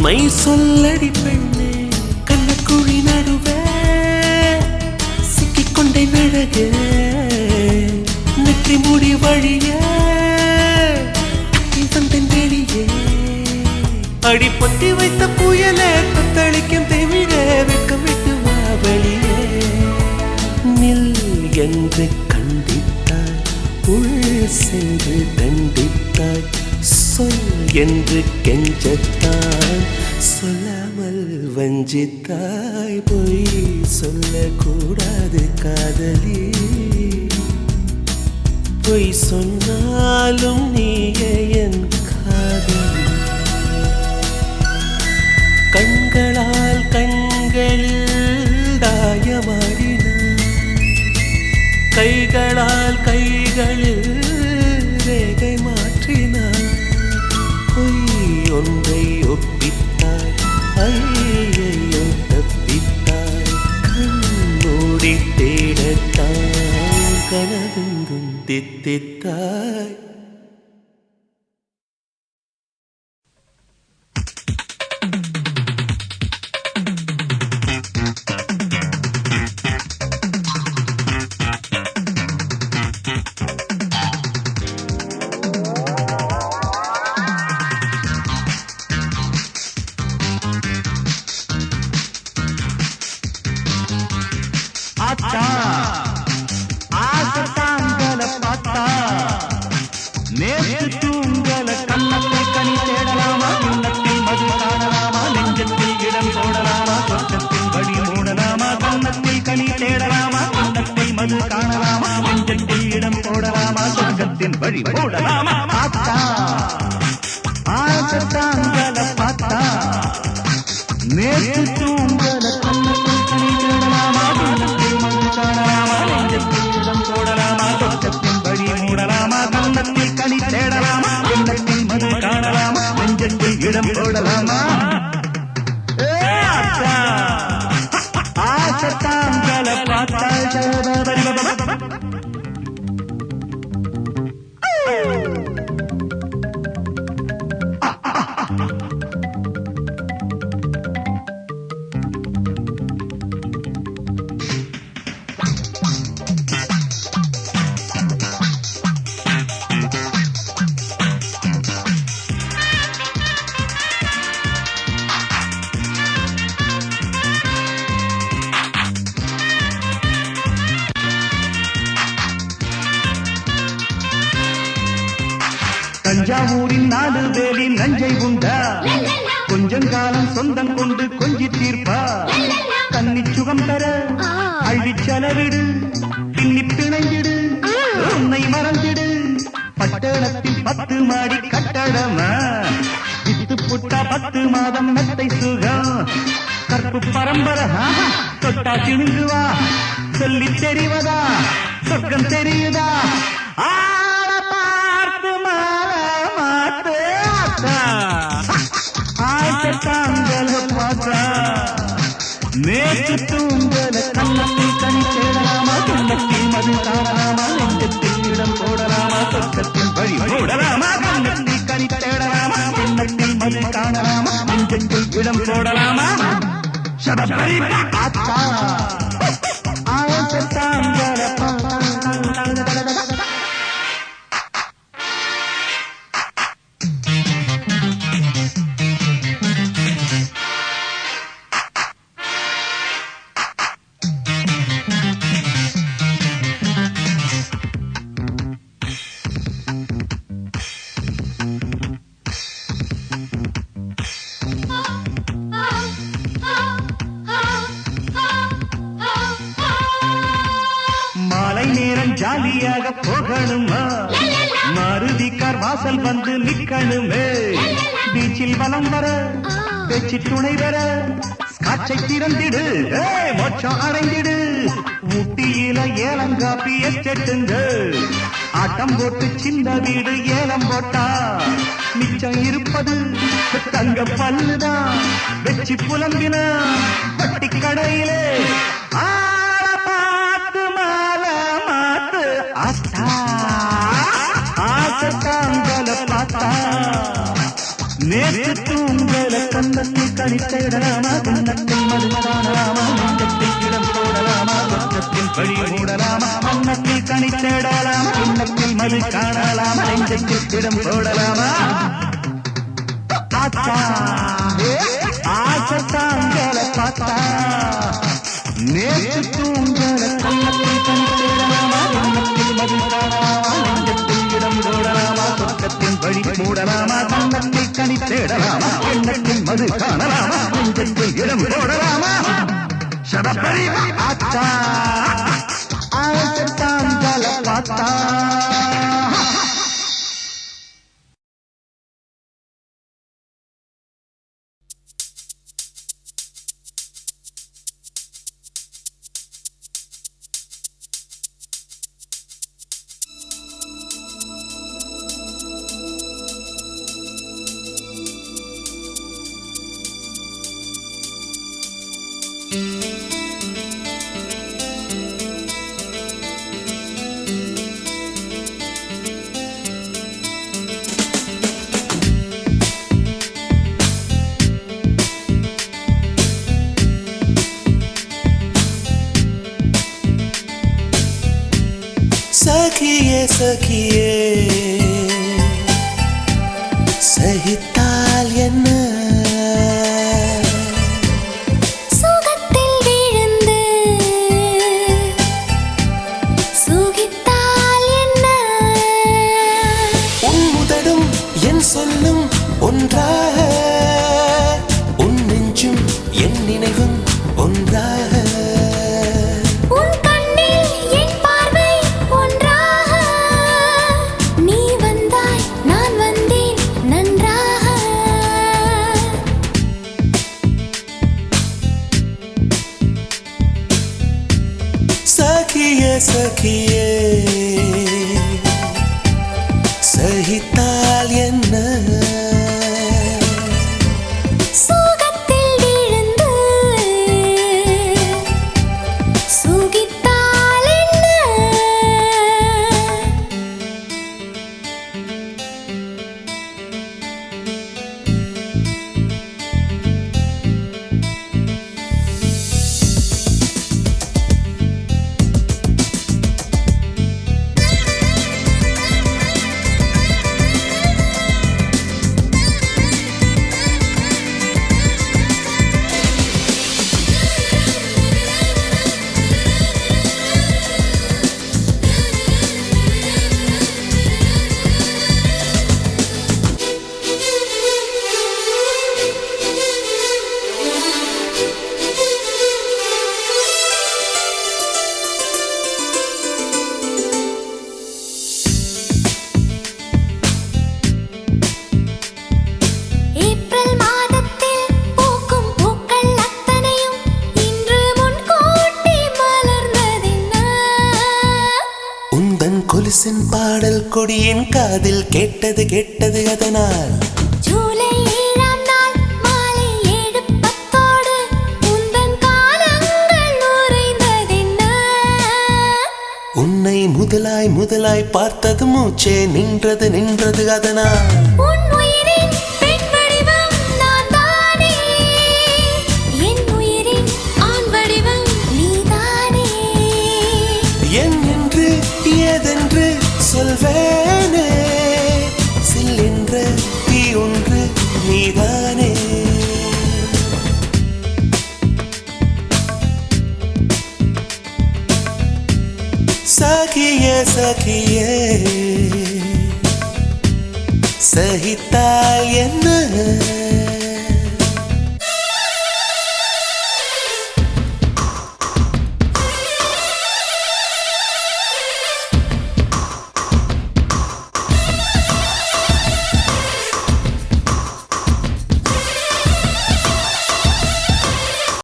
my சொல்லடி பெண்ணே கண்ணக்குழி நடுவே சிக்கிக்கொண்டே நழகே நெற்றி மூடி வழியே வந்தேன் வெளியே அடி பொத்தி வைத்த புயலே தத்தளிக்கும் தெவிடே வெக்கம் விட்டு வா வெளியே நில் என்று கண்டித்தாய் உள் சென்று தண்டித்தாய் சொல் என்று கெஞ்சத்தாய் சொல்லாமல் வஞ்சித்தாய் பொய் சொல்லக்கூடாது காதலி பொய் சொன்னாலும் நீயே என் காதலி கண்களால் கண்களில் தாயமாடினாய் கைகளால் கைகளில் ரேகை மாற்றினாய் பொய் ஒன்றை ஒப்பித்தாய் ஐயையோ தப்பித்தாய் கண்மூடி தேடத்தாய் கனவெங்கும் தித்தித்தாய் நேற்று தூங்கல கண்ணத்தை கனி தேடலாமா கண்ணத்தில் மது காணலாமா நெஞ்சத்தில் இடம் போடலாமா சொர்க்கத்தின் வழி மூடலாமா கண்ணத்தில் கனி தேடலாமா கண்ணத்தில் மது காணலாமா நெஞ்சத்தில் இடம் போடலாமா சொர்க்கத்தின் வழி மூடலாமா பார்த்தா ஆசத்தாங்கல பார்த்தா நேற்று தூங்கல கண்ணத்தில் கனி தேடலாமா கண்ணத்தில் மது காணலாமா நெஞ்சத்தில் இடம் போடலாமா சொர்க்கத்தின் வழி மூடலாமா கண்ணத்தில் கனி தேடலாமா கண்ணத்தில் மது காணலாமா நெஞ்சத்தில் இடம் போடலாமா ஆசத்தாங்கல பார்த்தா தஞ்சாவூரின் நாடு வேலி நஞ்சை உண்டா கொஞ்சம் காலம் சொந்தம் கொண்டு கொஞ்சி தீர்ப்பா கன்னி சுகம் தர அழி செலவிடு பின்னி பிணைந்திடு உன்னை மறந்திடு பட்டணத்தில் 10 மாடி கட்டடமா வித்து புட்டா 10 மாதம் மெத்தை சுகம் கற்பு பரம்பரை தொட்டா சிணுங்குவா சொல்லி தெரிவதா சொர்க்கம் தெரியுதா நேற்று தூங்கல கண்ணத்தில் கனி தேடலாமா கண்ணத்தில் மது காணலாமா நெஞ்சத்தில் இடம் போடலாமா சொர்க்கத்தின் வழி மூடலாமா கண்ணத்தில் கனி தேடலாமா கண்ணத்தில் மது காணலாமா நெஞ்சத்தில் இடம் போடலாமா சடபரி பார்த்தா ஆசத்தாங்கல நேரம் ஜாலியாக போகணுமா மாருதி கார் வாசல் வந்து நிக்கணுமே பீச்சில் வலம் வர பேச்சு துணை வர ஸ்காட்சை திறந்திடு மோட்சம் அடைந்திடு ஊட்டியில ஏலங்காப்பி எஸ்டேட்டுங்க ஆட்டம் போட்டு சின்ன வீடு ஏலம் போட்டா மிச்சம் இருப்பது தங்க பல்லுதான் வெச்சி புலம்பின பட்டி கடையிலே ஆசத்தாங்கல பார்த்தா நேற்று தூங்கல கண்ணத்தில் கணித்திடலாமா கன்னத்தில் மது காணலாமா நெஞ்சத்தில் இடம் போடலாமா சொர்க்கத்தில் வழி மூடலாமா கன்னத்தில் கணித்திடலாமா கன்னத்தில் மது காணலாமா நெஞ்சத்தில் இடம் போடலாமா ஆச்சா ஆச்சத்தாங்கள பார்த்தா நேற்று தூங்கல கன்னத்தில் கணித்திடலாமா கன்னத்தில் மது காணலாமா நெஞ்சத்தில் இடம் போடலாமா சொர்க்கத்தின் வழி மூடலாமா கன்னத்தில் கணித்திடலாமா கன்னத்தில் மது காணலாமா நெஞ்சத்தில் இடம் போடலாமா சரப்பரி ஆச்சா ஆச்சத்தாங்கள பார்த்தா सखिए सखिए सहिताल என்ன சுகத்தில் விழுந்து சுகித்தால் என்ன உன் முதடும் என் சொல்லும் ஒன்றாக உன் நெஞ்சும் என் நினைவும் ஒன்றாக सखिए सखिए सहिताल என்ன சுகத்தில் விழுந்து சுகித்தால் என்ன கொலுசின் பாடல் கொடியின் காதில் கேட்டது கேட்டது அதனால் ஜூலை 7ஆம் நாள் மாலை 7:10 உந்தன் காலங்கள் நுரைந்ததென்ன உன்னை முதலாய் முதலாய் பார்த்தது மூச்சே நின்றது நின்றது அதனால் உன் உயிரின் பெண் வடிவம் நான் தானே என் உயிரின் ஆண் வடிவம் நீதானே என் என்று ஏதென்று சொல்வேனே சில்லென்ற தீ ஒன்று நீதானே सखिए सखिए सहिताल என்ன